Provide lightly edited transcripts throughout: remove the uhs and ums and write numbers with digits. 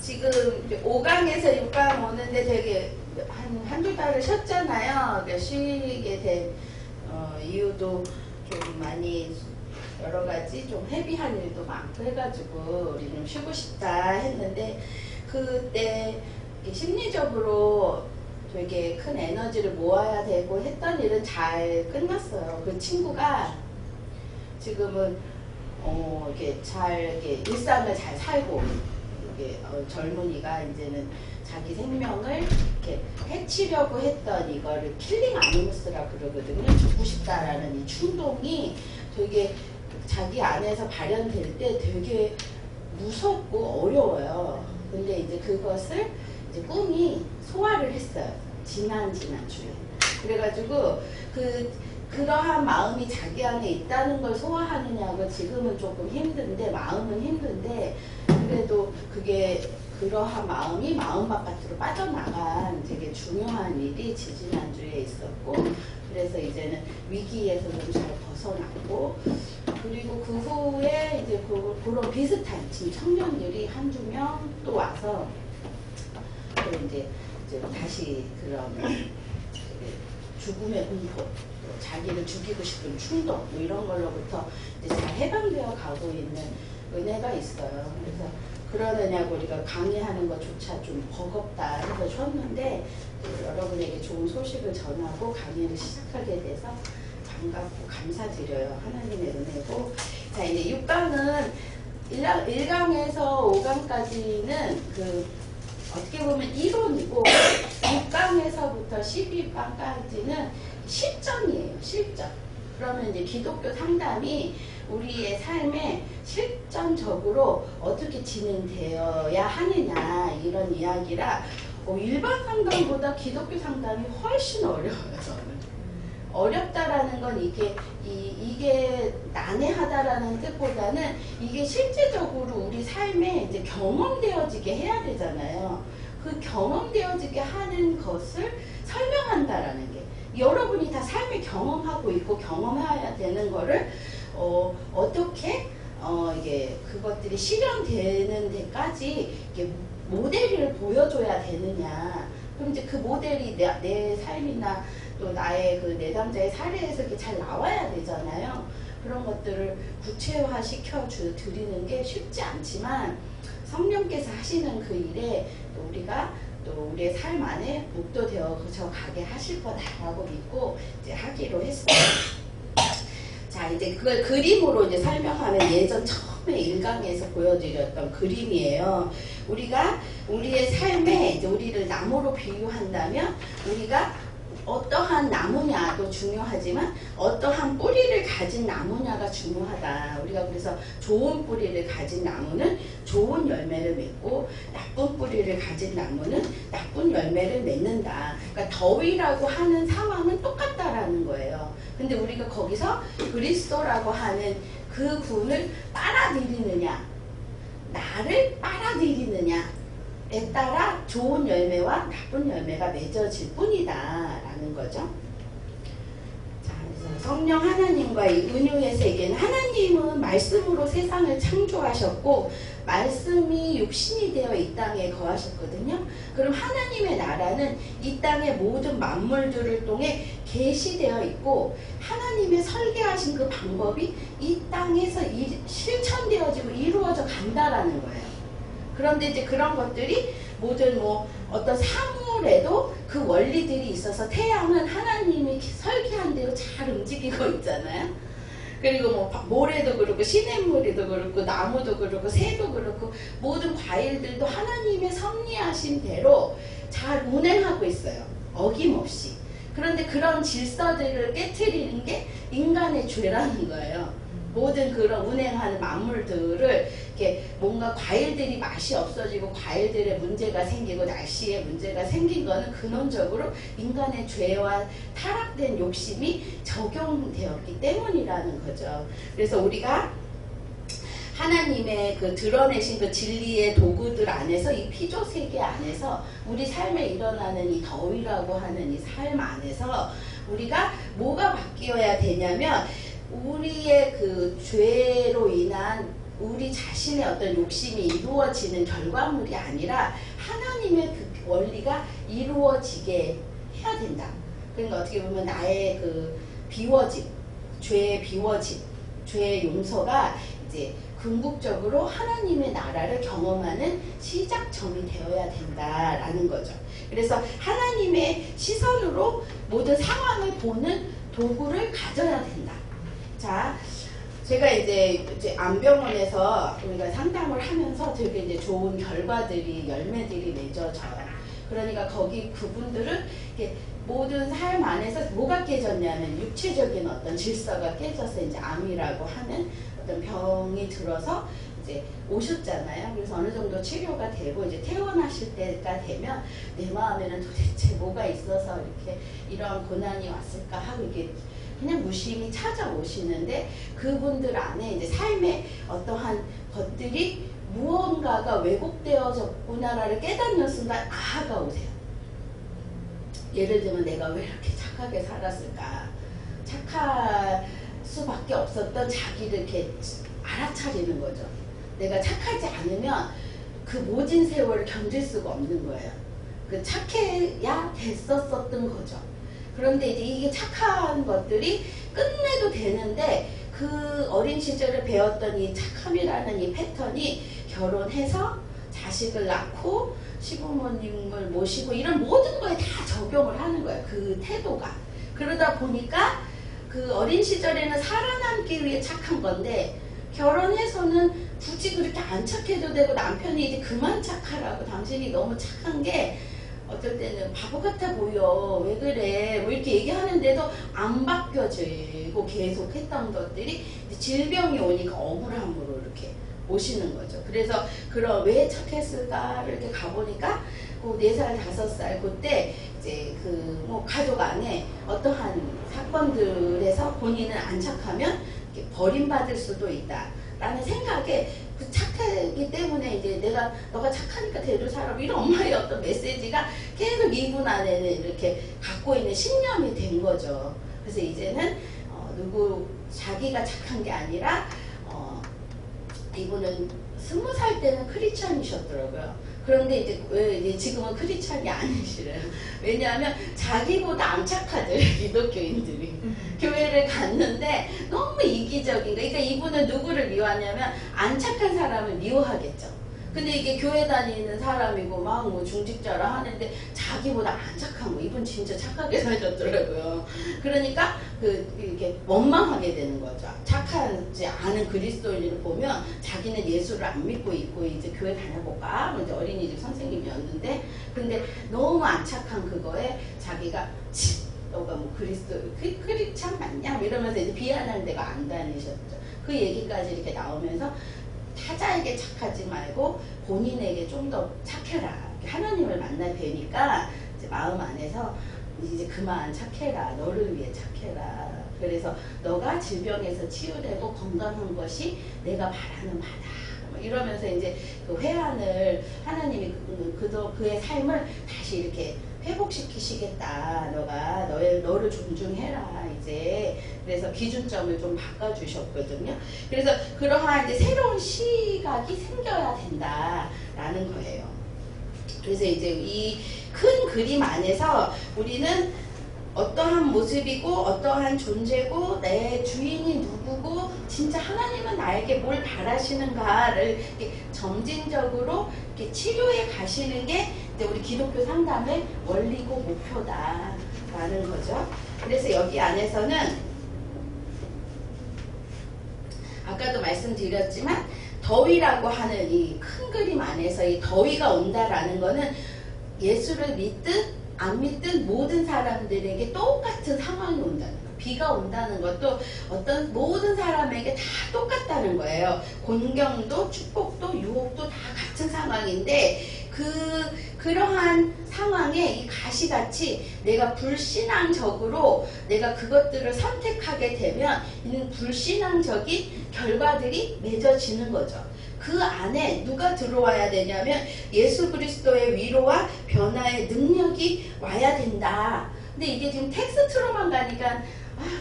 지금 5강에서 6강 오는데 되게 한두 달을 쉬었잖아요. 그러니까 쉬게 된 이유도 좀 많이 여러 가지 좀 헤비한 일도 많고 해가지고 우리 좀 쉬고 싶다 했는데, 그때 심리적으로 되게 큰 에너지를 모아야 되고 했던 일은 잘 끝났어요. 그 친구가 지금은 이렇게 이렇게 일상을 잘 살고, 이게 젊은이가 이제는 자기 생명을 이렇게 해치려고 했던 이거를 킬링 아니무스라 그러거든요. 죽고 싶다라는 이 충동이 되게 자기 안에서 발현될 때 되게 무섭고 어려워요. 근데 이제 그것을 이제 꿈이 소화를 했어요. 지난주에. 그래가지고 그러한 마음이 자기 안에 있다는 걸 소화하느냐고 지금은 조금 힘든데, 마음은 힘든데, 그래도 그게 그러한 마음이 마음 바깥으로 빠져나간 되게 중요한 일이 지지난주에 있었고, 그래서 이제는 위기에서 좀 잘 벗어났고, 그리고 그 후에 이제 그런 비슷한 지금 청년들이 한두 명 또 와서 또 이제 다시 그런 죽음의 공포, 자기를 죽이고 싶은 충동, 뭐 이런 걸로부터 이제 잘 해방되어 가고 있는 은혜가 있어요. 그래서 그러느냐고 우리가 강의하는 것조차 좀 버겁다 해서 쉬었는데, 여러분에게 좋은 소식을 전하고 강의를 시작하게 돼서 반갑고 감사드려요. 하나님의 은혜고. 자, 이제 6강은 1강에서 5강까지는 어떻게 보면 이론이고, 6강에서부터 12강까지는 실전이에요. 실전. 그러면 이제 기독교 상담이 우리의 삶에 실전적으로 어떻게 진행되어야 하느냐, 이런 이야기라 일반 상담보다 기독교 상담이 훨씬 어려워요. 저는. 어렵다라는 건 이게 난해하다라는 뜻보다는 이게 실제적으로 우리 삶에 이제 경험되어지게 해야 되잖아요. 그 경험되어지게 하는 것을 설명한다라는 게, 여러분이 다 삶에 경험하고 있고 경험해야 되는 거를 어떻게 이게 그것들이 실현되는 데까지 이게 모델을 보여줘야 되느냐. 그럼 이제 그 모델이 내 삶이나 또 나의 그 내담자의 사례에서 이렇게 잘 나와야 되잖아요. 그런 것들을 구체화 시켜 드리는 게 쉽지 않지만, 성령께서 하시는 그 일에 또 우리가 또 우리의 삶 안에 묵도되어 가게 하실 거다라고 믿고 이제 하기로 했어요. 자, 이제 그걸 그림으로 이제 설명하면 예전 처음에 1강에서 보여드렸던 그림이에요. 우리가 우리의 삶에 이제 우리를 나무로 비유한다면, 우리가 어떠한 나무냐도 중요하지만 어떠한 뿌리를 가진 나무냐가 중요하다. 우리가 그래서 좋은 뿌리를 가진 나무는 좋은 열매를 맺고, 나쁜 뿌리를 가진 나무는 나쁜 열매를 맺는다. 그러니까 더위라고 하는 상황은 똑같다라는 거예요. 근데 우리가 거기서 그리스도라고 하는 그 분을 빨아들이느냐, 나를 빨아들이느냐 에 따라 좋은 열매와 나쁜 열매가 맺어질 뿐이다 라는 거죠. 자, 그래서 성령 하나님과의 은유의 세계는, 하나님은 말씀으로 세상을 창조하셨고 말씀이 육신이 되어 이 땅에 거하셨거든요. 그럼 하나님의 나라는 이 땅의 모든 만물들을 통해 계시되어 있고, 하나님의 설계하신 그 방법이 이 땅에서 실천되어지고 이루어져 간다라는 거예요. 그런데 이제 그런 것들이 모든 어떤 사물에도 그 원리들이 있어서, 태양은 하나님이 설계한 대로 잘 움직이고 있잖아요. 그리고 모래도 그렇고 시냇물이도 그렇고 나무도 그렇고 새도 그렇고 모든 과일들도 하나님의 섭리하신 대로 잘 운행하고 있어요. 어김없이. 그런데 그런 질서들을 깨트리는 게 인간의 죄라는 거예요. 모든 그런 운행하는 만물들을 이렇게 뭔가 과일들이 맛이 없어지고 과일들의 문제가 생기고 날씨에 문제가 생긴 거는 근원적으로 인간의 죄와 타락된 욕심이 적용되었기 때문이라는 거죠. 그래서 우리가 하나님의 그 드러내신 그 진리의 도구들 안에서, 이 피조 세계 안에서 우리 삶에 일어나는 이 더위라고 하는 이 삶 안에서 우리가 뭐가 바뀌어야 되냐면, 우리의 그 죄로 인한 우리 자신의 어떤 욕심이 이루어지는 결과물이 아니라 하나님의 그 원리가 이루어지게 해야 된다. 그러니까 어떻게 보면 나의 그 비워짐, 죄의 비워짐, 죄의 용서가 이제 궁극적으로 하나님의 나라를 경험하는 시작점이 되어야 된다라는 거죠. 그래서 하나님의 시선으로 모든 상황을 보는 도구를 가져야 된다. 자, 제가 이제 안병원에서 우리가 상담을 하면서 되게 이제 좋은 결과들이, 열매들이 맺어져요. 그러니까 거기 그분들은 모든 삶 안에서 뭐가 깨졌냐면 육체적인 어떤 질서가 깨져서 이제 암이라고 하는 어떤 병이 들어서 이제 오셨잖아요. 그래서 어느 정도 치료가 되고 이제 퇴원하실 때가 되면 내 마음에는 도대체 뭐가 있어서 이렇게 이런 고난이 왔을까 하고 이게 그냥 무심히 찾아오시는데 그분들 안에 이제 삶의 어떠한 것들이 무언가가 왜곡되어졌구나를 깨닫는 순간 아가 오세요. 예를 들면 내가 왜 이렇게 착하게 살았을까? 착할 수밖에 없었던 자기를 이렇게 알아차리는 거죠. 내가 착하지 않으면 그 모진 세월을 견딜 수가 없는 거예요. 그 착해야 됐었던 거죠. 그런데 이제 이게 착한 것들이 끝내도 되는데 그 어린 시절에 배웠던 이 착함이라는 이 패턴이 결혼해서 자식을 낳고 시부모님을 모시고 이런 모든 거에 다 적용을 하는 거예요. 그 태도가. 그러다 보니까 그 어린 시절에는 살아남기 위해 착한 건데 결혼해서는 굳이 그렇게 안 착해도 되고 남편이 이제 그만 착하라고 당신이 너무 착한 게 어떨 때는 바보 같아 보여. 왜 그래? 뭐 이렇게 얘기하는데도 안 바뀌어지고 계속 했던 것들이 질병이 오니까 억울함으로 이렇게 오시는 거죠. 그래서 그런 왜 착했을까를 이렇게 가보니까 그 4살, 5살 그때 이제 그 뭐 가족 안에 어떠한 사건들에서 본인은 안 착하면 이렇게 버림받을 수도 있다라는 생각에 그 착하기 때문에 이제 너가 착하니까 대로 살아 이런 엄마의 어떤 메시지가 계속 이분 안에는 이렇게 갖고 있는 신념이 된 거죠. 그래서 이제는 자기가 착한 게 아니라 이분은 20살 때는 크리스찬이셨더라고요. 그런데 이제 지금은 크리스찬이 아니시래요. 왜냐하면 자기보다 안 착하들 기독교인들이 교회를 갔는데 너무 이기적인 거. 그러니까 이분은 누구를 미워하냐면 안 착한 사람을 미워하겠죠. 근데 이게 교회 다니는 사람이고 막 뭐 중직자라 하는데 자기보다 안 착한 거. 이분 진짜 착하게 사셨더라고요. 그러니까 이렇게 원망하게 되는 거죠. 착하지 않은 그리스도인을 보면 자기는 예수를 안 믿고 있고 이제 교회 다녀볼까? 이제 어린이집 선생님이었는데 근데 너무 안 착한 그거에 자기가 너가 뭐 크리스찬 맞냐? 이러면서 이제 비난하는 데가 안 다니셨죠. 그 얘기까지 이렇게 나오면서 타자에게 착하지 말고 본인에게 좀 더 착해라. 하나님을 만나 뵈니까 이제 마음 안에서 이제 그만 착해라. 너를 위해 착해라. 그래서 너가 질병에서 치유되고 건강한 것이 내가 바라는 바다. 이러면서 이제 그 회한을 하나님이 그의 삶을 다시 이렇게 회복시키시겠다. 너를 존중해라. 이제 그래서 기준점을 좀 바꿔주셨거든요. 그래서 그러한 이제 새로운 시각이 생겨야 된다라는 거예요. 그래서 이제 이 큰 그림 안에서 우리는 어떠한 모습이고 어떠한 존재고 내 주인이 누구고 진짜 하나님은 나에게 뭘 바라시는가를 이렇게 점진적으로 이렇게 치료해 가시는 게 우리 기독교 상담의 원리고 목표다라는 거죠. 그래서 여기 안에서는 아까도 말씀드렸지만 더위라고 하는 이 큰 그림 안에서 이 더위가 온다라는 거는 예수를 믿든 안 믿든 모든 사람들에게 똑같은 상황이 온다는 거예요. 비가 온다는 것도 어떤 모든 사람에게 다 똑같다는 거예요. 곤경도 축복도 유혹도 다 같은 상황인데 그러한 상황에 이 가시같이 내가 불신앙적으로 내가 그것들을 선택하게 되면 이는 불신앙적인 결과들이 맺어지는 거죠. 그 안에 누가 들어와야 되냐면 예수 그리스도의 위로와 변화의 능력이 와야 된다. 근데 이게 지금 텍스트로만 가니까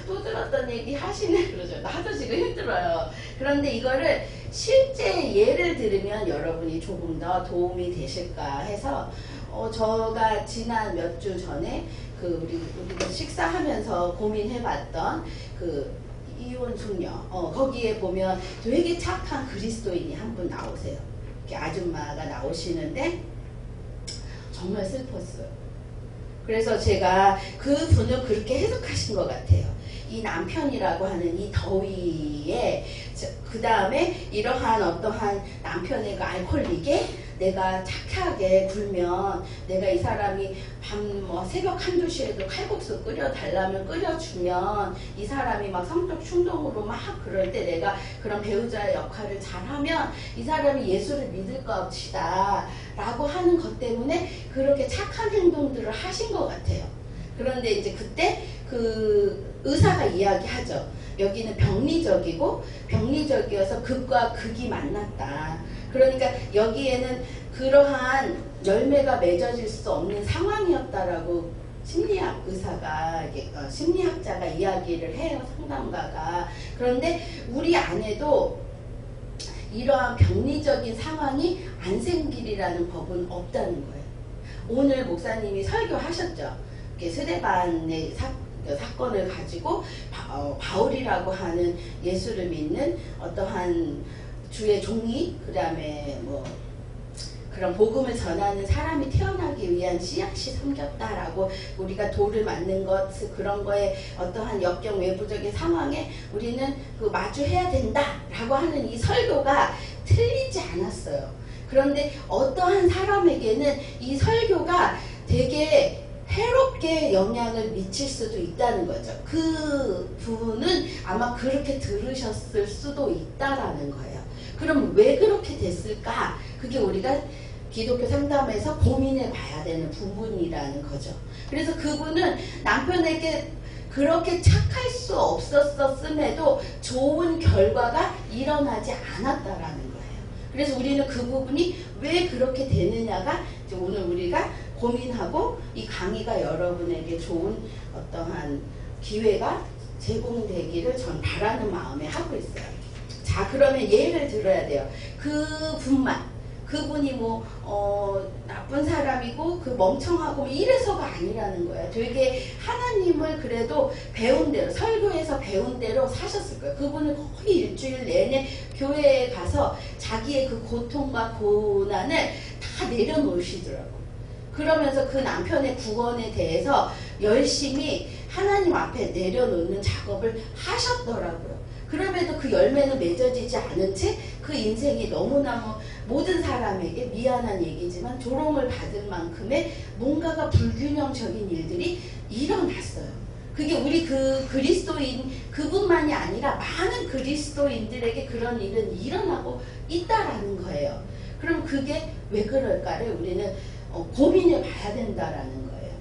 또 들었던 얘기 하시네 그러죠. 나도 지금 힘들어요. 그런데 이거를 실제 예를 들으면 여러분이 조금 더 도움이 되실까 해서 저가 지난 몇 주 전에 우리가 식사하면서 고민해봤던 이혼 숙녀 거기에 보면 되게 착한 그리스도인이 한 분 나오세요. 이렇게 아줌마가 나오시는데 정말 슬펐어요. 그래서 제가 그 분을 그렇게 해석하신 것 같아요. 이 남편이라고 하는 이 더위에 그 다음에 이러한 어떠한 남편의 그 알코올릭에 내가 착하게 굴면 내가 이 사람이 새벽 1~2시에도 칼국수 끓여달라면 끓여주면 이 사람이 막 성적 충동으로 막 그럴 때 내가 그런 배우자의 역할을 잘하면 이 사람이 예수를 믿을 것이다 라고 하는 것 때문에 그렇게 착한 행동들을 하신 것 같아요. 그런데 이제 그때 그 의사가 이야기하죠. 여기는 병리적이어서 극과 극이 만났다. 그러니까 여기에는 그러한 열매가 맺어질 수 없는 상황이었다라고 심리학 의사가 심리학자가 이야기를 해요. 상담가가. 그런데 우리 안에도 이러한 병리적인 상황이 안 생기리라는 법은 없다는 거예요. 오늘 목사님이 설교하셨죠. 스데반의 사건을 가지고 바울이라고 하는 예수를 믿는 어떠한 주의 종이 그다음에 그런 복음을 전하는 사람이 태어나기 위한 씨앗이 섬겼다라고 우리가 돌을 맞는 것 그런 거에 어떠한 역경 외부적인 상황에 우리는 마주해야 된다라고 하는 이 설교가 틀리지 않았어요. 그런데 어떠한 사람에게는 이 설교가 되게 해롭게 영향을 미칠 수도 있다는 거죠. 그 부분은 아마 그렇게 들으셨을 수도 있다라는 거예요. 그럼 왜 그렇게 됐을까? 그게 우리가 기독교 상담에서 고민해 봐야 되는 부분이라는 거죠. 그래서 그분은 남편에게 그렇게 착할 수 없었음에도 좋은 결과가 일어나지 않았다라는 거예요. 그래서 우리는 그 부분이 왜 그렇게 되느냐가 이제 오늘 우리가 고민하고 이 강의가 여러분에게 좋은 어떠한 기회가 제공되기를 전 바라는 마음에 하고 있어요. 자, 그러면 예를 들어야 돼요. 그분이 나쁜 사람이고 멍청하고 이래서가 아니라는 거예요. 되게 하나님을 그래도 배운 대로 설교에서 배운 대로 사셨을 거예요. 그분은 거의 일주일 내내 교회에 가서 자기의 그 고통과 고난을 다 내려놓으시더라고요. 그러면서 그 남편의 구원에 대해서 열심히 하나님 앞에 내려놓는 작업을 하셨더라고요. 그럼에도 그 열매는 맺어지지 않은 채 그 인생이 너무너무 모든 사람에게 미안한 얘기지만 조롱을 받을 만큼의 뭔가가 불균형적인 일들이 일어났어요. 그게 우리 그리스도인 그분만이 아니라 많은 그리스도인들에게 그런 일은 일어나고 있다라는 거예요. 그럼 그게 왜 그럴까를 우리는 고민해 봐야 된다라는 거예요.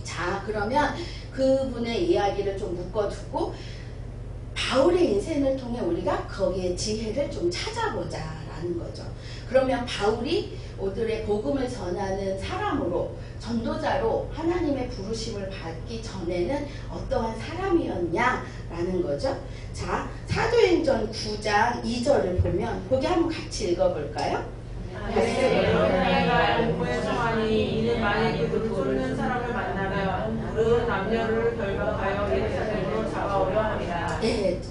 자, 그러면 그분의 이야기를 좀 묶어두고 바울의 인생을 통해 우리가 거기에 지혜를 좀 찾아보자라는 거죠. 그러면 바울이 오늘의 복음을 전하는 사람으로 전도자로 하나님의 부르심을 받기 전에는 어떠한 사람이었냐라는 거죠. 자, 사도행전 9장 2절을 보면 거기 한번 같이 읽어볼까요? 내가 공부에 성하니 이는 만일 그 쫓는 사람을 만나면 그 남녀를 결박하여 예루살렘으로 잡아오려 합니다. 네,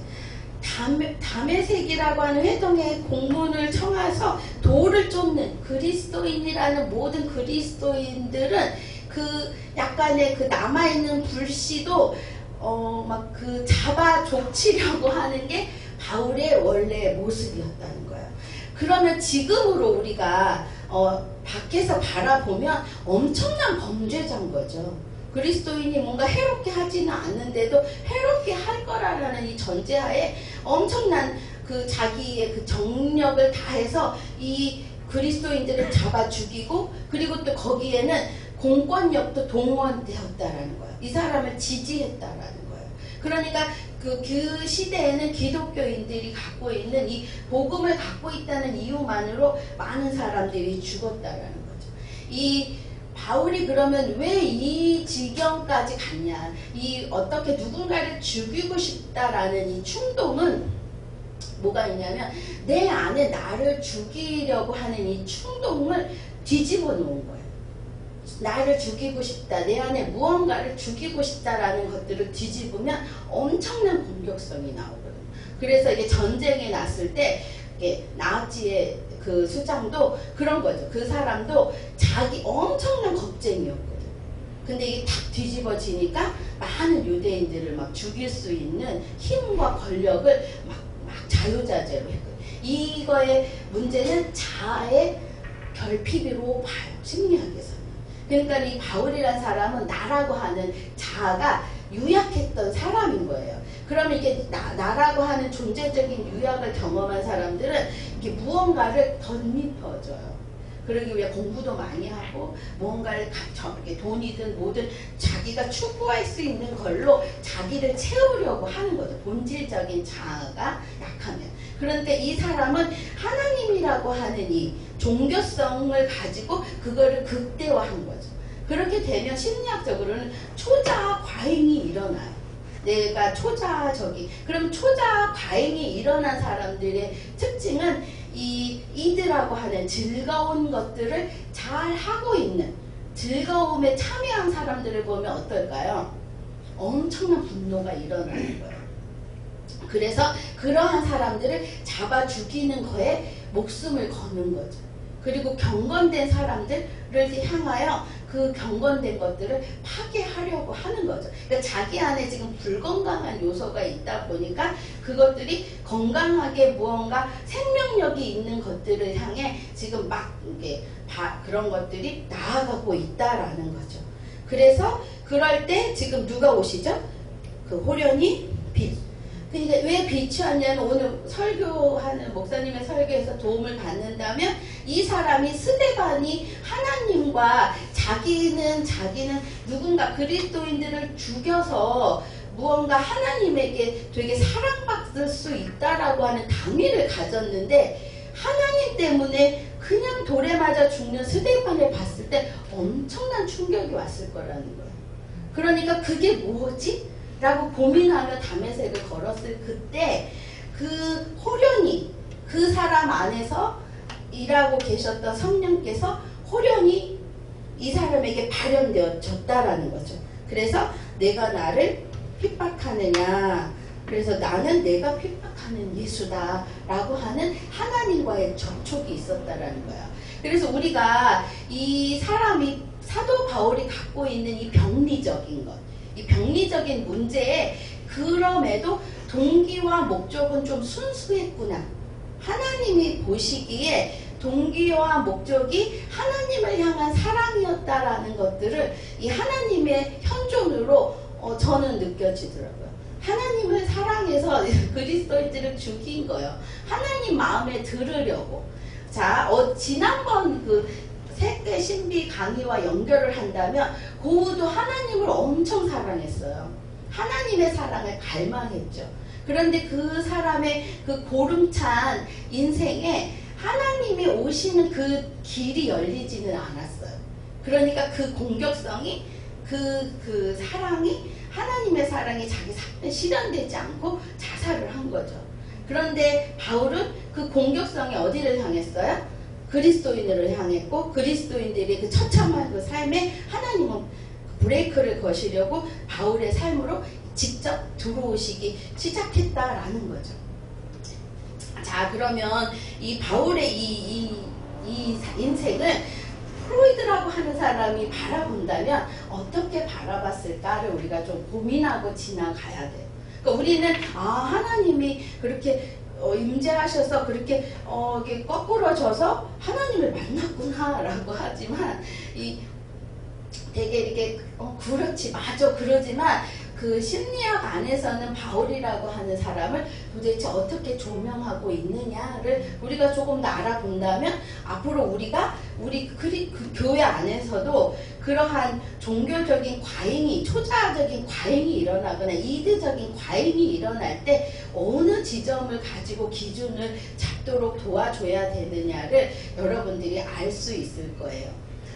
다메섹이라고 하는 회동에 공문을 청해서 돌을 쫓는 그리스도인이라는 모든 그리스도인들은 그 약간의 그 남아있는 불씨도 막 잡아 족치려고 하는 게 바울의 원래 모습이었다는 거예요. 그러면 지금으로 우리가 밖에서 바라보면 엄청난 범죄자인 거죠. 그리스도인이 뭔가 해롭게 하지는 않는데도 해롭게 할 거라는 이 전제하에 엄청난 자기의 그 정력을 다해서 이 그리스도인들을 잡아 죽이고 그리고 또 거기에는 공권력도 동원되었다라는 거예요. 이 사람을 지지했다라는 거예요. 그러니까 그 시대에는 기독교인들이 갖고 있는 이 복음을 갖고 있다는 이유만으로 많은 사람들이 죽었다라는 거죠. 이 바울이 그러면 왜 이 지경까지 갔냐? 이 어떻게 누군가를 죽이고 싶다라는 이 충동은 뭐가 있냐면 내 안에 나를 죽이려고 하는 이 충동을 뒤집어 놓은 거예요. 나를 죽이고 싶다, 내 안에 무언가를 죽이고 싶다라는 것들을 뒤집으면 엄청난 공격성이 나오거든요. 그래서 이게 전쟁에 났을 때 나치의 그 수장도 그런 거죠. 그 사람도 자기 엄청난 겁쟁이였거든요. 근데 이게 탁 뒤집어지니까 많은 유대인들을 막 죽일 수 있는 힘과 권력을 막 자유자재로 했거든요. 이거의 문제는 자아의 결핍으로 봐요. 심리학에서는. 그러니까 이 바울이라는 사람은 나라고 하는 자아가 유약했던 사람인 거예요. 그러면 이게 나라고 하는 존재적인 유약을 경험한 사람들은 이렇게 무언가를 덧입혀줘요. 그러기 위해 공부도 많이 하고 무언가를 이렇게 돈이든 뭐든 자기가 추구할 수 있는 걸로 자기를 채우려고 하는 거죠. 본질적인 자아가 약하면. 그런데 이 사람은 하나님이라고 하는 이 종교성을 가지고 그거를 극대화한 거죠. 그렇게 되면 심리학적으로는 초자아 과잉이 일어나요. 내가 그럼 초자아 과잉이 일어난 사람들의 특징은 이드라고 하는 즐거운 것들을 잘 하고 있는, 즐거움에 참여한 사람들을 보면 어떨까요? 엄청난 분노가 일어나는 거예요. 그래서 그러한 사람들을 잡아 죽이는 거에 목숨을 거는 거죠. 그리고 경건된 사람들을 향하여 그 경건된 것들을 파괴하려고 하는 거죠. 그러니까 자기 안에 지금 불건강한 요소가 있다 보니까 그것들이 건강하게 무언가 생명력이 있는 것들을 향해 지금 막 이게 그런 것들이 나아가고 있다라는 거죠. 그래서 그럴 때 지금 누가 오시죠? 그 호련히 빛. 그러니까 왜 빛이 왔냐면 오늘 설교하는 목사님의 설교에서 도움을 받는다면 이 사람이 스데반이 하나님과 자기는 누군가 그리스도인들을 죽여서 무언가 하나님에게 되게 사랑받을 수 있다라고 하는 당위를 가졌는데 하나님 때문에 그냥 돌에 맞아 죽는 스데반을 봤을 때 엄청난 충격이 왔을 거라는 거예요. 그러니까 그게 뭐지? 라고 고민하며 담에색을 걸었을 그때 그 호련히 그 사람 안에서 일하고 계셨던 성령께서 호련히 이 사람에게 발현되어졌다라는 거죠. 그래서 내가 나를 핍박하느냐, 그래서 나는 내가 핍박하는 예수다 라고 하는 하나님과의 접촉이 있었다라는 거예요. 그래서 우리가 이 사람이 사도 바울이 갖고 있는 이 병리적인 것, 이 병리적인 문제에 그럼에도 동기와 목적은 좀 순수했구나. 하나님이 보시기에 동기와 목적이 하나님을 향한 사랑이었다라는 것들을 이 하나님의 현존으로 저는 느껴지더라고요. 하나님을 사랑해서 그리스도인들을 죽인 거예요. 하나님 마음에 들으려고. 자, 지난번 세계 신비 강의와 연결을 한다면 고우도 하나님을 엄청 사랑했어요. 하나님의 사랑을 갈망했죠. 그런데 그 사람의 그 고름찬 인생에 하나님이 오시는 그 길이 열리지는 않았어요. 그러니까 그 공격성이 그 사랑이 하나님의 사랑이 자기 삶에 실현되지 않고 자살을 한 거죠. 그런데 바울은 그 공격성이 어디를 향했어요? 그리스도인을 향했고 그리스도인들이 그 처참한 그 삶에 하나님은 브레이크를 거시려고 바울의 삶으로 직접 들어오시기 시작했다라는 거죠. 자, 그러면 이 바울의 이 인생을 프로이드라고 하는 사람이 바라본다면 어떻게 바라봤을까를 우리가 좀 고민하고 지나가야 돼요. 그러니까 우리는 하나님이 그렇게 임재하셔서 그렇게 이게 거꾸러져서 하나님을 만났구나라고 하지만 되게 이렇게 그렇지 맞아 그러지만 그 심리학 안에서는 바울이라고 하는 사람을 도대체 어떻게 조명하고 있느냐를 우리가 조금 더 알아본다면 앞으로 우리 그 교회 안에서도 그러한 종교적인 과잉이 초자아적인 과잉이 일어나거나 이드적인 과잉이 일어날 때 어느 지점을 가지고 기준을 잡도록 도와줘야 되느냐를 여러분들이 알 수 있을 거예요.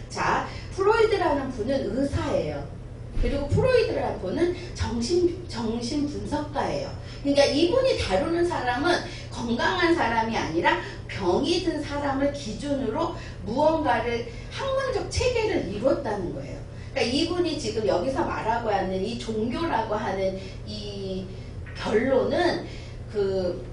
자, 프로이드라는 분은 의사예요. 그리고 프로이드라는 분은 정신 분석가예요. 그러니까 이분이 다루는 사람은 건강한 사람이 아니라 병이 든 사람을 기준으로 무언가를 학문적 체계를 이뤘다는 거예요. 그러니까 이분이 지금 여기서 말하고 하는 이 종교라고 하는 이 결론은 그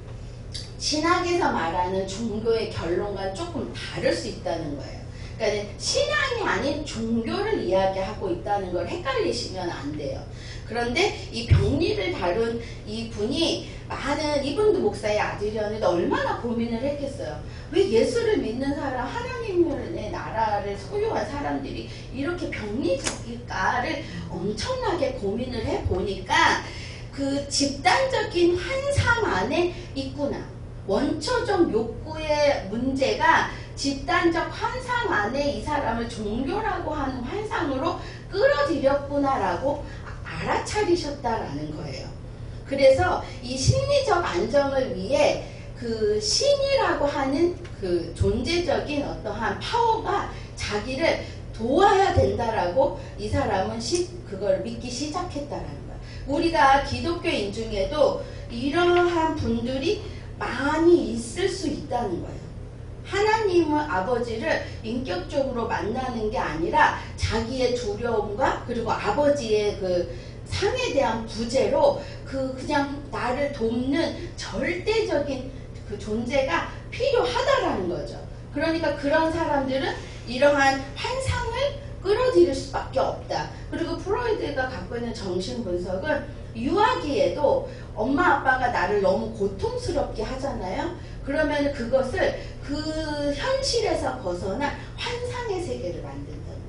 신학에서 말하는 종교의 결론과 조금 다를 수 있다는 거예요. 그러니까 신앙이 아닌 종교를 이야기하고 있다는 걸 헷갈리시면 안 돼요. 그런데 이 병리를 다룬 이 분이 이분도 목사의 아들이었는데 얼마나 고민을 했겠어요. 왜 예수를 믿는 사람, 하나님의 나라를 소유한 사람들이 이렇게 병리적일까를 엄청나게 고민을 해보니까 그 집단적인 환상 안에 있구나. 원초적 욕구의 문제가 집단적 환상 안에 이 사람을 종교라고 하는 환상으로 끌어들였구나라고 알아차리셨다라는 거예요. 그래서 이 심리적 안정을 위해 그 신이라고 하는 그 존재적인 어떠한 파워가 자기를 도와야 된다라고 이 사람은 그걸 믿기 시작했다라는 거예요. 우리가 기독교인 중에도 이러한 분들이 많이 있을 수 있다는 거예요. 하나님의 아버지를 인격적으로 만나는 게 아니라 자기의 두려움과 그리고 아버지의 그 상에 대한 부재로 그냥 나를 돕는 절대적인 그 존재가 필요하다라는 거죠. 그러니까 그런 사람들은 이러한 환상을 끌어들일 수밖에 없다. 그리고 프로이드가 갖고 있는 정신분석은 유아기에도 엄마 아빠가 나를 너무 고통스럽게 하잖아요. 그러면 그것을 그 현실에서 벗어나 환상의 세계를 만든다는 거예요.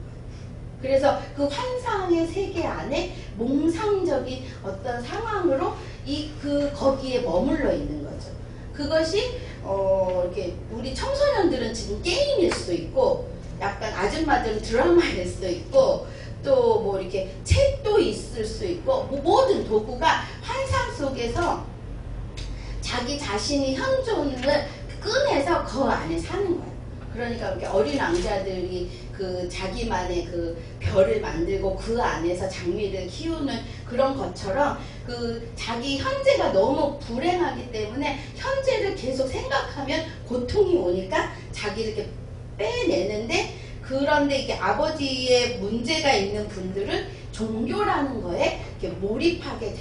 그래서 그 환상의 세계 안에 몽상적인 어떤 상황으로 거기에 머물러 있는 거죠. 그것이 이렇게 우리 청소년들은 지금 게임일 수도 있고, 약간 아줌마들은 드라마일 수도 있고, 또 뭐 이렇게 책도 있을 수 있고, 모든 도구가 환상 속에서 자기 자신의 현존을 꺼내서 그 안에 사는 거예요. 그러니까 이렇게 어린 왕자들이 그 자기만의 그 별을 만들고 그 안에서 장미를 키우는 그런 것처럼 그 자기 현재가 너무 불행하기 때문에 현재를 계속 생각하면 고통이 오니까 자기를 이렇게 빼내는데, 그런데 이게 아버지의 문제가 있는 분들은 종교라는 거에 이렇게 몰입하게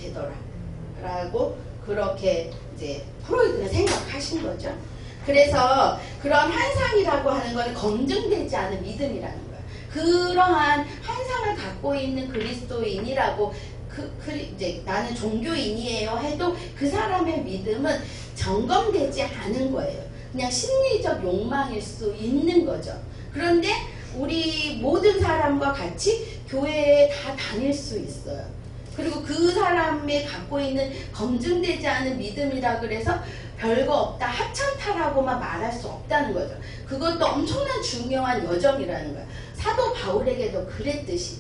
되더라라고 그렇게 이제 프로이드는 생각하신 거죠. 그래서 그런 환상이라고 하는 건 검증되지 않은 믿음이라는 거예요. 그러한 환상을 갖고 있는 그리스도인이라고 이제 나는 종교인이에요 해도 그 사람의 믿음은 점검되지 않은 거예요. 그냥 심리적 욕망일 수 있는 거죠. 그런데 우리 모든 사람과 같이 교회에 다 다닐 수 있어요. 그리고 그 사람이 갖고 있는 검증되지 않은 믿음이라 그래서 별거 없다, 하찮다라고만 말할 수 없다는 거죠. 그것도 엄청난 중요한 여정이라는 거예요. 사도 바울에게도 그랬듯이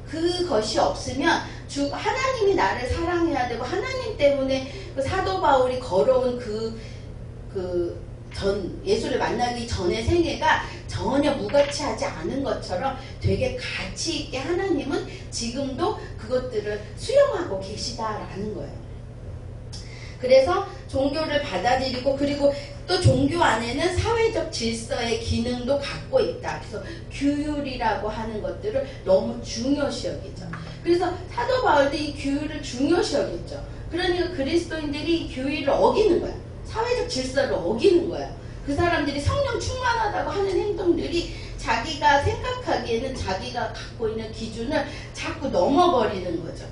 그것이 없으면 하나님이 나를 사랑해야 되고, 하나님 때문에 그 사도 바울이 걸어온 예수를 만나기 전의 생애가 전혀 무가치하지 않은 것처럼 되게 가치 있게 하나님은 지금도 그것들을 수용하고 계시다라는 거예요. 그래서 종교를 받아들이고, 그리고 또 종교 안에는 사회적 질서의 기능도 갖고 있다. 그래서 규율이라고 하는 것들을 너무 중요시 여기죠. 그래서 사도 바울도 이 규율을 중요시 여겼죠. 그러니까 그리스도인들이 이 규율을 어기는 거야. 사회적 질서를 어기는 거야. 그 사람들이 성령 충만하다고 하는 행동들이 자기가 생각하기에는 자기가 갖고 있는 기준을 자꾸 넘어버리는 거죠.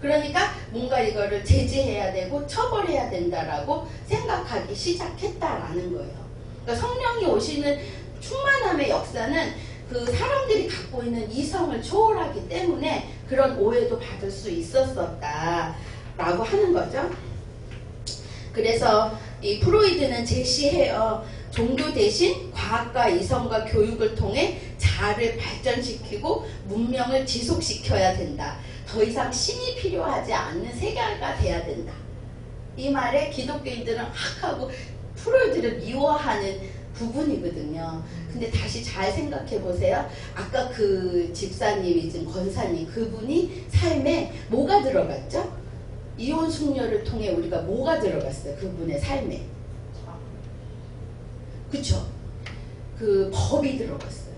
그러니까 뭔가 이거를 제재해야 되고 처벌해야 된다라고 생각하기 시작했다라는 거예요. 그러니까 성령이 오시는 충만함의 역사는 그 사람들이 갖고 있는 이성을 초월하기 때문에 그런 오해도 받을 수 있었었다라고 하는 거죠. 그래서 이 프로이드는 제시해요. 종교 대신 과학과 이성과 교육을 통해 자아를 발전시키고 문명을 지속시켜야 된다. 더 이상 신이 필요하지 않는 세계가 돼야 된다. 이 말에 기독교인들은 하고 프로이드를 미워하는 부분이거든요. 근데 다시 잘 생각해 보세요. 아까 그 집사님이든 권사님, 그분이 삶에 뭐가 들어갔죠? 이혼 숙녀를 통해 우리가 뭐가 들어갔어요? 그분의 삶에 그쵸? 그 법이 들어갔어요.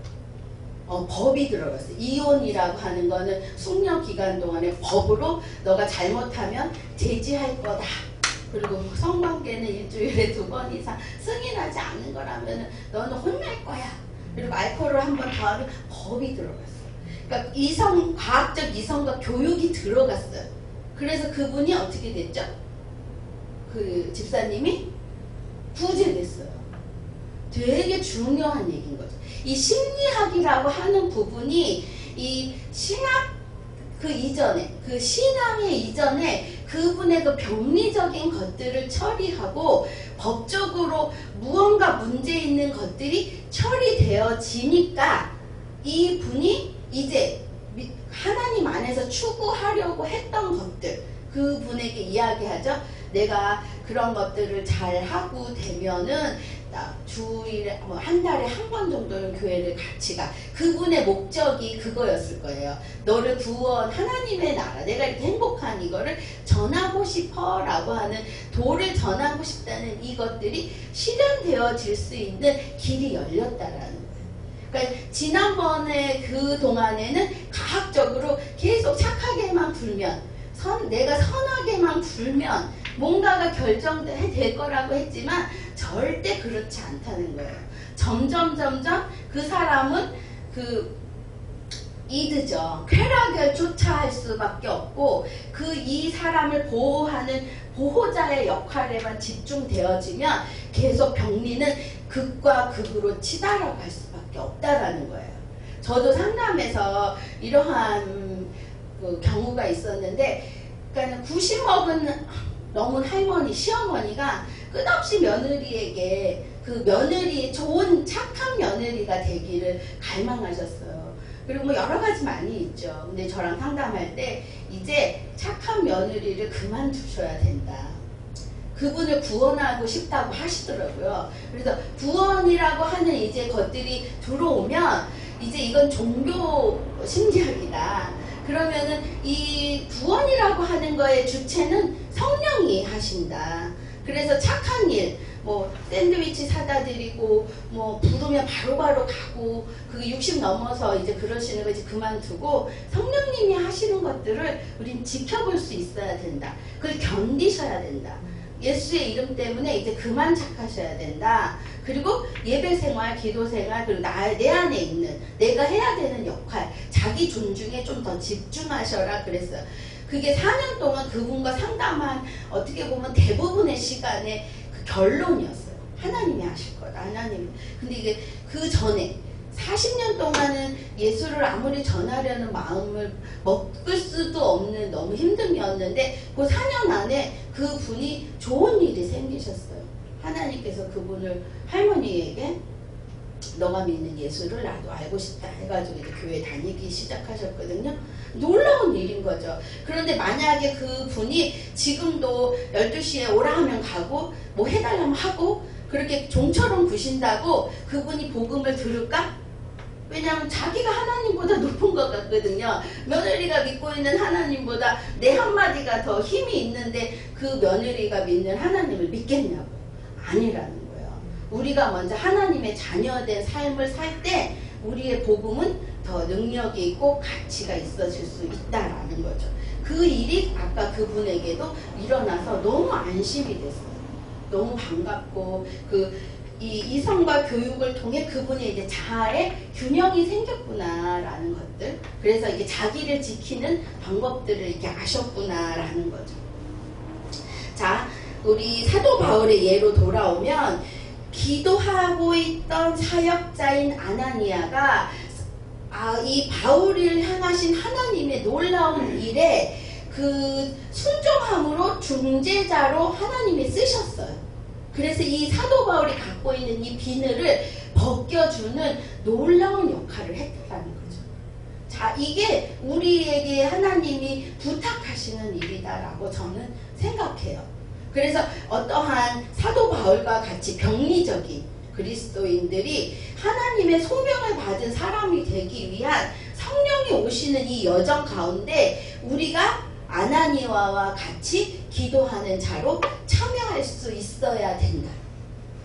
법이 들어갔어요. 이혼이라고 하는 거는 숙려 기간 동안에 법으로 너가 잘못하면 제지할 거다. 그리고 성관계는 일주일에 2번 이상 승인하지 않는 거라면 너는 혼날 거야. 그리고 알코올을 한 번 더 하면 법이 들어갔어요. 그러니까 과학적 이성과 교육이 들어갔어요. 그래서 그분이 어떻게 됐죠? 그 집사님이 구제됐어요. 되게 중요한 얘기인 거죠. 이 심리학이라고 하는 부분이 이 신학 그 이전에, 그 신앙의 이전에 그분의 그 병리적인 것들을 처리하고 법적으로 무언가 문제 있는 것들이 처리되어지니까 이 분이 이제 하나님 안에서 추구하려고 했던 것들, 그분에게 이야기하죠. 내가 그런 것들을 잘 하고 되면은 주일에 한 달에 한 번 정도는 교회를 같이 가. 그분의 목적이 그거였을 거예요. 너를 구원, 하나님의 나라, 내가 이렇게 행복한 이거를 전하고 싶어 라고 하는, 도를 전하고 싶다는 이것들이 실현되어질 수 있는 길이 열렸다라는 거예요. 그러니까 지난번에 그 동안에는 과학적으로 계속 착하게만 굴면, 내가 선하게만 굴면 뭔가가 결정될 거라고 했지만 절대 그렇지 않다는 거예요. 점점 그 사람은 그 이드죠. 쾌락을 쫓아할 수밖에 없고 이 사람을 보호하는 보호자의 역할에만 집중되어지면 계속 병리는 극과 극으로 치달아갈 수밖에 없다라는 거예요. 저도 상담에서 이러한 그 경우가 있었는데, 그러니까 90먹은 넘은 할머니, 시어머니가 끝없이 며느리에게 그 며느리, 좋은 착한 며느리가 되기를 갈망하셨어요. 그리고 뭐 여러 가지 많이 있죠. 근데 저랑 상담할 때 이제 착한 며느리를 그만두셔야 된다. 그분을 구원하고 싶다고 하시더라고요. 그래서 구원이라고 하는 이제 것들이 들어오면 이제 이건 종교 심리학이다. 그러면은 이 구원이라고 하는 거의 주체는 성령이 하신다. 그래서 착한 일, 뭐 샌드위치 사다 드리고 뭐 부르면 바로바로 가고, 그게 60 넘어서 이제 그러시는 거 이제 그만두고 성령님이 하시는 것들을 우린 지켜볼 수 있어야 된다. 그걸 견디셔야 된다. 예수의 이름 때문에 이제 그만 착하셔야 된다. 그리고 예배 생활, 기도 생활, 그리고 내 안에 있는 내가 해야 되는 역할, 자기 존중에 좀 더 집중하셔라 그랬어요. 그게 4년 동안 그분과 상담한 어떻게 보면 대부분의 시간에 그 결론이었어요. 하나님이 하실 거다. 하나님. 근데 이게 그 전에 40년 동안은 예수를 아무리 전하려는 마음을 먹을 수도 없는 너무 힘듦이었는데 그 4년 안에 그분이 좋은 일이 생기셨어요. 하나님께서 그분을 할머니에게 너가 믿는 예수를 나도 알고 싶다 해가지고 이제 교회 다니기 시작하셨거든요. 놀라운 일인 거죠. 그런데 만약에 그분이 지금도 12시에 오라 하면 가고 뭐 해달라면 하고 그렇게 종처럼 구신다고 그분이 복음을 들을까? 왜냐하면 자기가 하나님보다 높은 것 같거든요. 며느리가 믿고 있는 하나님보다 내 한마디가 더 힘이 있는데 그 며느리가 믿는 하나님을 믿겠냐고. 아니라는 거예요. 우리가 먼저 하나님의 자녀된 삶을 살 때 우리의 복음은 더 능력이 있고 가치가 있어질 수 있다라는 거죠. 그 일이 아까 그분에게도 일어나서 너무 안심이 됐어요. 너무 반갑고 이 이성과 교육을 통해 그분의 이제 자아의 균형이 생겼구나라는 것들. 그래서 이게 자기를 지키는 방법들을 이렇게 아셨구나라는 거죠. 자, 우리 사도 바울의 예로 돌아오면 기도하고 있던 사역자인 아나니아가 이 바울을 향하신 하나님의 놀라운 일에 그 순종함으로 중재자로 하나님이 쓰셨어요. 그래서 이 사도 바울이 갖고 있는 이 비늘을 벗겨주는 놀라운 역할을 했다는 거죠. 자, 이게 우리에게 하나님이 부탁하시는 일이다라고 저는 생각해요. 그래서 어떠한 사도 바울과 같이 병리적인 그리스도인들이 하나님의 소명을 받은 사람이 되기 위한 성령이 오시는 이 여정 가운데 우리가 아나니아와 같이 기도하는 자로 참여할 수 있어야 된다.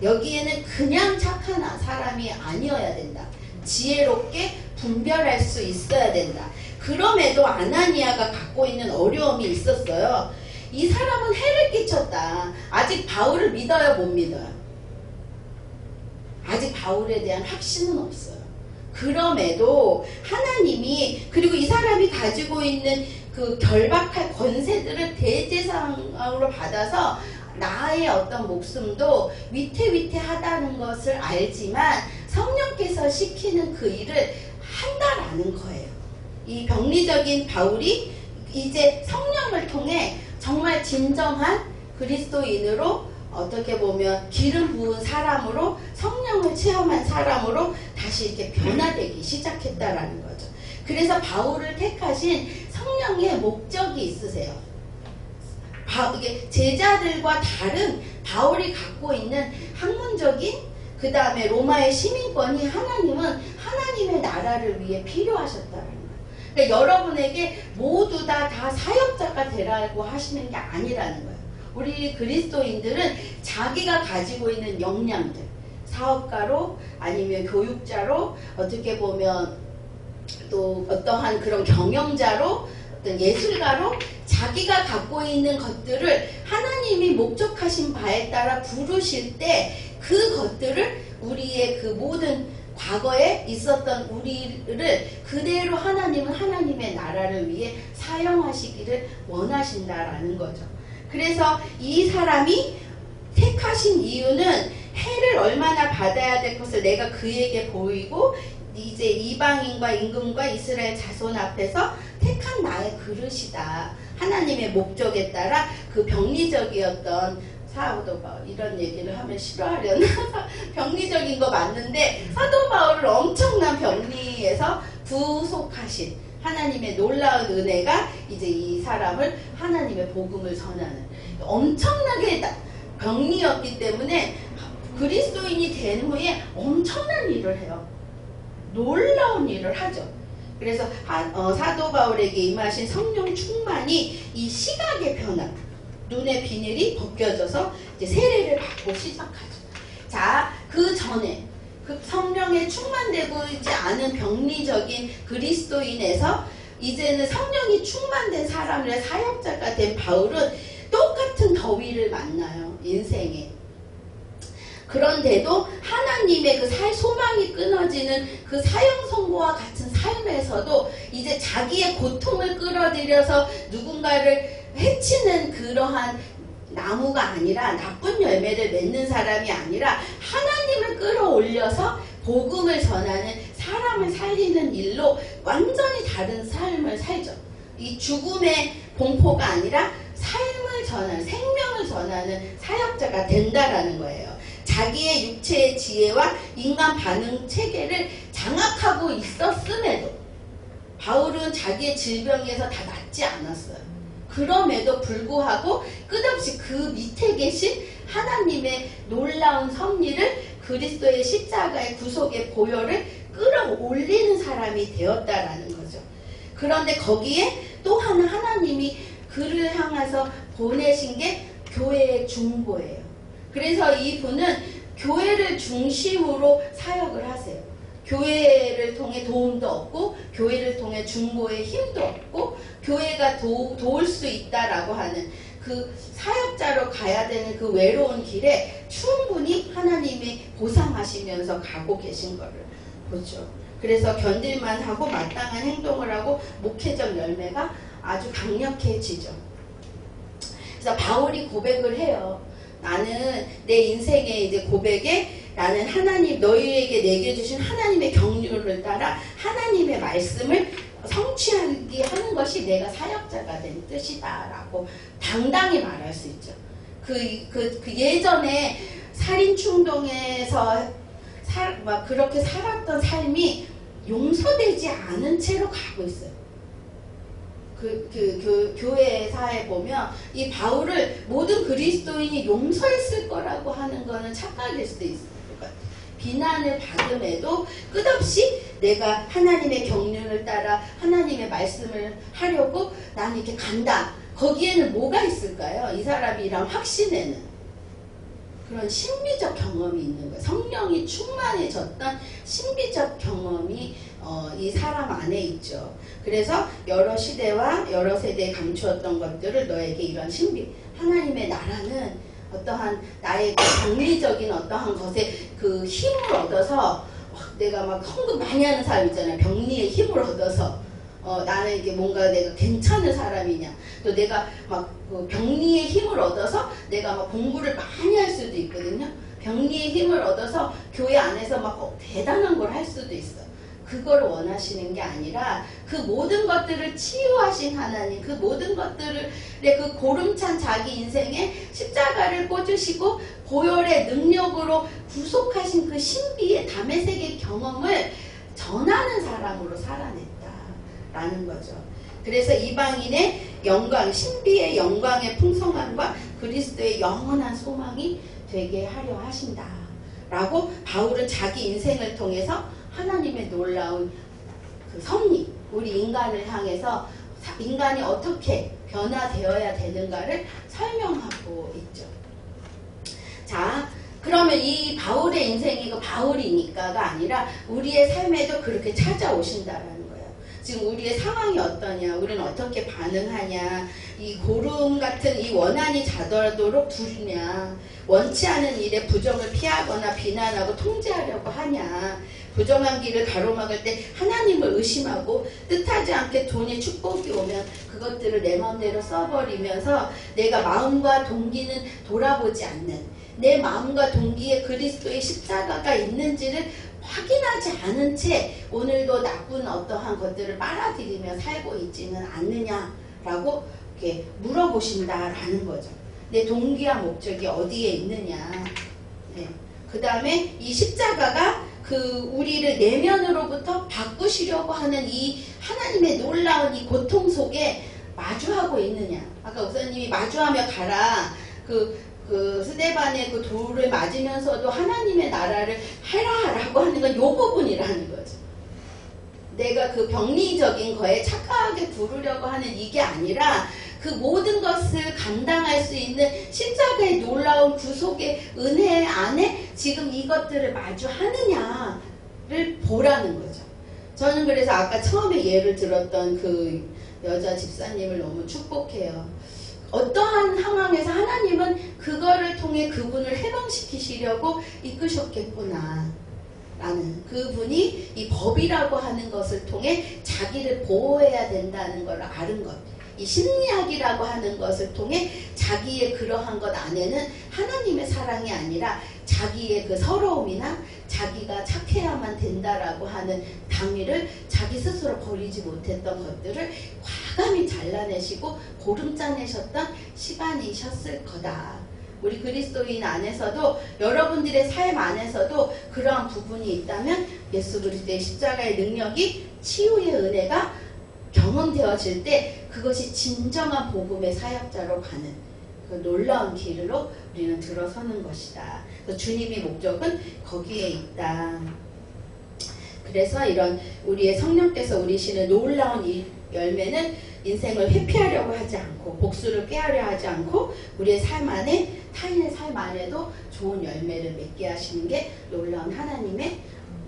여기에는 그냥 착한 사람이 아니어야 된다. 지혜롭게 분별할 수 있어야 된다. 그럼에도 아나니아가 갖고 있는 어려움이 있었어요. 이 사람은 해를 끼쳤다. 아직 바울을 믿어요, 못 믿어요? 아직 바울에 대한 확신은 없어요. 그럼에도 하나님이, 그리고 이 사람이 가지고 있는 그 결박할 권세들을 대제사장으로 받아서 나의 어떤 목숨도 위태위태하다는 것을 알지만 성령께서 시키는 그 일을 한다라는 거예요. 이 병리적인 바울이 이제 성령을 통해 정말 진정한 그리스도인으로, 어떻게 보면 기름 부은 사람으로, 성령을 체험한 사람으로 다시 이렇게 변화되기 시작했다라는 거죠. 그래서 바울을 택하신 성령의 목적이 있으세요. 이게 제자들과 다른 바울이 갖고 있는 학문적인, 그 다음에 로마의 시민권이 하나님은 하나님의 나라를 위해 필요하셨다는 거예요. 그러니까 여러분에게 모두 다 사역자가 되라고 하시는 게 아니라는 거예요. 우리 그리스도인들은 자기가 가지고 있는 역량들, 사업가로 아니면 교육자로, 어떻게 보면 또 어떠한 그런 경영자로, 어떤 예술가로 자기가 갖고 있는 것들을 하나님이 목적하신 바에 따라 부르실 때 그 것들을, 우리의 그 모든 과거에 있었던 우리를 그대로 하나님은 하나님의 나라를 위해 사용하시기를 원하신다라는 거죠. 그래서 이 사람이 택하신 이유는 해를 얼마나 받아야 될 것을 내가 그에게 보이고 이제 이방인과 임금과 이스라엘 자손 앞에서 택한 나의 그릇이다. 하나님의 목적에 따라 그 병리적이었던 사도 바울, 이런 얘기를 하면 싫어하려나? 병리적인 거 맞는데 사도 바울을 엄청난 병리에서 구속하신 하나님의 놀라운 은혜가 이제 이 사람을 하나님의 복음을 전하는, 엄청나게 병리였기 때문에 그리스도인이 된 후에 엄청난 일을 해요. 놀라운 일을 하죠. 그래서 사도 바울에게 임하신 성령 충만이 이 시각의 변화, 눈의 비늘이 벗겨져서 이제 세례를 받고 시작하죠. 자, 그 전에 그 성령에 충만되고 있지 않은 병리적인 그리스도인에서 이제는 성령이 충만된 사람의 사역자가 된 바울은 똑같은 더위를 만나요, 인생에. 그런데도 하나님의 그 소망이 끊어지는 그 사형 선고와 같은 삶에서도 이제 자기의 고통을 끌어들여서 누군가를 해치는 그러한 나무가 아니라, 나쁜 열매를 맺는 사람이 아니라 하나님을 끌어올려서 복음을 전하는, 사람을 살리는 일로 완전히 다른 삶을 살죠. 이 죽음의 공포가 아니라 삶을 전하는, 생명을 전하는 사역자가 된다라는 거예요. 자기의 육체의 지혜와 인간 반응 체계를 장악하고 있었음에도 바울은 자기의 질병에서 다 낫지 않았어요. 그럼에도 불구하고 끝없이 그 밑에 계신 하나님의 놀라운 섭리를, 그리스도의 십자가의 구속의 보혈을 끌어올리는 사람이 되었다라는 거죠. 그런데 거기에 또 하나님이 그를 향해서 보내신 게 교회의 중보예요. 그래서 이분은 교회를 중심으로 사역을 하세요. 교회를 통해 도움도 얻고, 교회를 통해 중보의 힘도 얻고, 교회가 도울 수 있다라고 하는 그 사역자로 가야 되는 그 외로운 길에 충분히 하나님이 보상하시면서 가고 계신 거를 보죠. 그래서 견딜만 하고 마땅한 행동을 하고 목회적 열매가 아주 강력해지죠. 그래서 바울이 고백을 해요. 나는 내 인생의 이제 고백에, 나는 하나님, 너희에게 내게 주신 하나님의 경륜을 따라 하나님의 말씀을 성취하게 하는 것이 내가 사역자가 된 뜻이다 라고 당당히 말할 수 있죠. 그 예전에 살인 충동에서 막 그렇게 살았던 삶이 용서되지 않은 채로 가고 있어요. 교회사에 보면 이 바울을 모든 그리스도인이 용서했을 거라고 하는 거는 착각일 수도 있을 것 같아요. 비난을 받음에도 끝없이 내가 하나님의 경륜을 따라 하나님의 말씀을 하려고 나는 이렇게 간다. 거기에는 뭐가 있을까요? 이 사람이랑 확신에는 그런 신비적 경험이 있는 거예요. 성령이 충만해졌던 신비적 경험이 이 사람 안에 있죠. 그래서 여러 시대와 여러 세대에 감추었던 것들을 너에게 이런 신비, 하나님의 나라는 어떠한 나의 그 병리적인 어떠한 것에 그 힘을 얻어서 내가 막 헌금 많이 하는 사람 있잖아요. 병리의 힘을 얻어서 나는 이게 뭔가 내가 괜찮은 사람이냐, 또 내가 막 그 병리의 힘을 얻어서 내가 막 공부를 많이 할 수도 있거든요. 병리의 힘을 얻어서 교회 안에서 막 대단한 걸 할 수도 있어. 그걸 원하시는 게 아니라 그 모든 것들을 치유하신 하나님, 그 모든 것들을 그 고름찬 자기 인생에 십자가를 꽂으시고 보혈의 능력으로 구속하신 그 신비의 담에색의 경험을 전하는 사람으로 살아냈다라는 거죠. 그래서 이방인의 영광, 신비의 영광의 풍성함과 그리스도의 영원한 소망이 되게 하려 하신다 라고 바울은 자기 인생을 통해서 하나님의 놀라운 그 섭리, 우리 인간을 향해서 인간이 어떻게 변화되어야 되는가를 설명하고 있죠. 자, 그러면 이 바울의 인생이 그 바울이니까가 아니라 우리의 삶에도 그렇게 찾아오신다라는 거예요. 지금 우리의 상황이 어떠냐, 우리는 어떻게 반응하냐, 이 고름 같은 이 원한이 자더라도록 두르냐, 원치 않은 일에 부정을 피하거나 비난하고 통제하려고 하냐, 부정한 길을 가로막을 때 하나님을 의심하고 뜻하지 않게 돈의 축복이 오면 그것들을 내 마음대로 써버리면서 내가 마음과 동기는 돌아보지 않는, 내 마음과 동기에 그리스도의 십자가가 있는지를 확인하지 않은 채 오늘도 나쁜 어떠한 것들을 빨아들이며 살고 있지는 않느냐라고 이렇게 물어보신다라는 거죠. 내 동기와 목적이 어디에 있느냐. 네. 그 다음에 이 십자가가 그 우리를 내면으로부터 바꾸시려고 하는 이 하나님의 놀라운 이 고통 속에 마주하고 있느냐. 아까 목사님이 마주하며 가라. 그 스데반의 그 돌을 맞으면서도 하나님의 나라를 해라라고 하는 건 요 부분이라는 거죠. 내가 그 병리적인 거에 착각하게 부르려고 하는 이게 아니라 그 모든 것을 감당할 수 있는 십자가의 놀라운 구속의 은혜 안에 지금 이것들을 마주하느냐를 보라는 거죠. 저는 그래서 아까 처음에 예를 들었던 그 여자 집사님을 너무 축복해요. 어떠한 상황에서 하나님은 그거를 통해 그분을 해방시키시려고 이끄셨겠구나 라는, 그분이 이 법이라고 하는 것을 통해 자기를 보호해야 된다는 걸 아는 것, 이 심리학이라고 하는 것을 통해 자기의 그러한 것 안에는 하나님의 사랑이 아니라 자기의 그 서러움이나 자기가 착해야만 된다라고 하는 당위를 자기 스스로 버리지 못했던 것들을 과감히 잘라내시고 고름짜내셨던 시간이셨을 거다. 우리 그리스도인 안에서도 여러분들의 삶 안에서도 그러한 부분이 있다면 예수 그리스도의 십자가의 능력이 치유의 은혜가 경험되어질 때 그것이 진정한 복음의 사역자로 가는 그 놀라운 길로 우리는 들어서는 것이다. 그래서 주님의 목적은 거기에 있다. 그래서 이런 우리의 성령께서 우리시는 놀라운 이 열매는 인생을 회피하려고 하지 않고 복수를 꾀하려 하지 않고 우리의 삶 안에 타인의 삶 안에도 좋은 열매를 맺게 하시는 게 놀라운 하나님의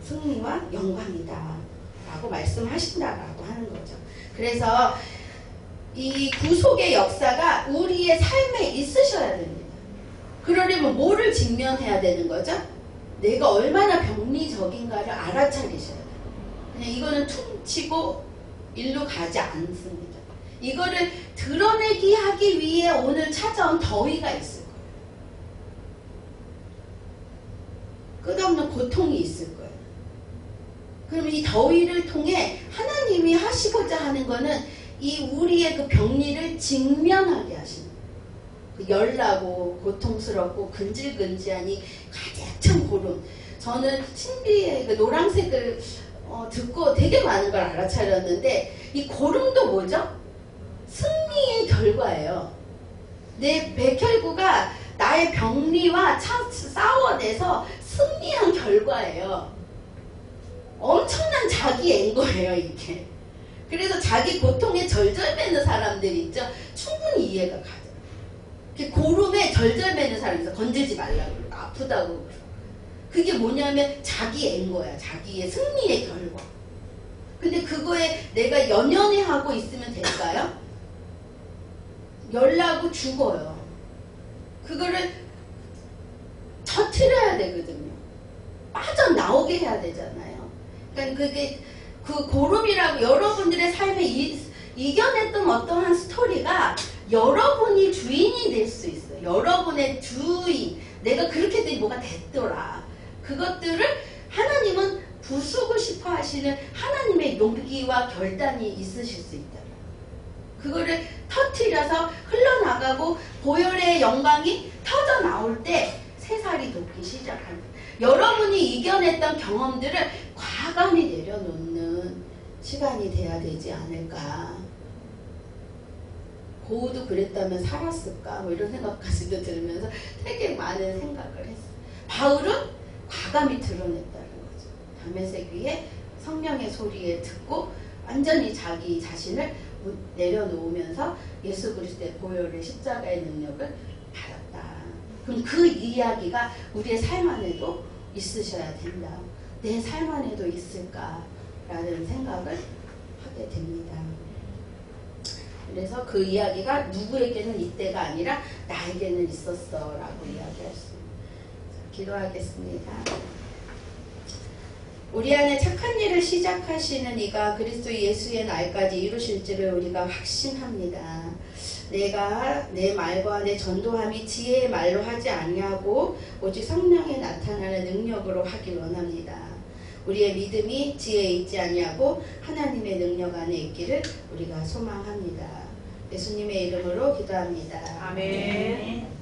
승리와 영광이다 라고 말씀하신다라고 하는 거죠. 그래서 이 구속의 역사가 우리의 삶에 있으셔야 됩니다. 그러려면 뭐를 직면해야 되는 거죠? 내가 얼마나 병리적인가를 알아차리셔야 돼요. 그냥 이거는 퉁치고 일로 가지 않습니다. 이거를 드러내기 하기 위해 오늘 찾아온 더위가 있을 거예요. 끝없는 고통이 있을 거예요. 그럼 이 더위를 통해 하나님이 하시고자 하는 거는 이 우리의 그 병리를 직면하게 하시는 거예요. 그 열나고 고통스럽고 근질근질한 이 가득 찬 고름. 저는 신비의 그 노란색을 듣고 되게 많은 걸 알아차렸는데 이 고름도 뭐죠? 승리의 결과예요. 내 백혈구가 나의 병리와 싸워내서 승리한 결과예요. 엄청난 자기 앵거예요 이게. 그래서 자기 고통에 절절매는 사람들이 있죠. 충분히 이해가 가죠. 이렇게 고름에 덜덜 매는 사람이 있어. 건들지 말라고 그러고 아프다고 그러고. 그게 뭐냐면 자기 애인 거야. 자기의 승리의 결과. 근데 그거에 내가 연연해 하고 있으면 될까요? 열나고 죽어요. 그거를 터트려야 되거든요. 빠져나오게 해야 되잖아요. 그러니까 그게 그 고름이라고 여러분들의 삶에 이겨냈던 어떠한 스토리가 여러분이 주인이 될 수 있어요. 여러분의 주인. 내가 그렇게 했더니 뭐가 됐더라. 그것들을 하나님은 부수고 싶어 하시는 하나님의 용기와 결단이 있으실 수 있다. 그거를 터트려서 흘러나가고 보혈의 영광이 터져 나올 때 새살이 돋기 시작합니다. 여러분이 이겨냈던 경험들을 과감히 내려놓는 시간이 돼야 되지 않을까. 고우도 그랬다면 살았을까? 뭐 이런 생각까지도 들으면서 되게 많은 생각을 했어요. 바울은 과감히 드러냈다는 거죠. 다메섹 위에 성령의 소리에 듣고 완전히 자기 자신을 내려놓으면서 예수 그리스도의 보혈의 십자가의 능력을 받았다. 그럼 그 이야기가 우리의 삶 안에도 있으셔야 된다. 내 삶 안에도 있을까라는 생각을 하게 됩니다. 그래서 그 이야기가 누구에게는 이때가 아니라 나에게는 있었어라고 이야기할 수 있습니다. 기도하겠습니다. 우리 안에 착한 일을 시작하시는 이가 그리스도 예수의 날까지 이루실 줄을 우리가 확신합니다. 내가 내 말과 내 전도함이 지혜의 말로 하지 아니하고 오직 성령에 나타나는 능력으로 하길 원합니다. 우리의 믿음이 지혜에 있지 아니하고 하나님의 능력 안에 있기를 우리가 소망합니다. 예수님의 이름으로 기도합니다. 아멘.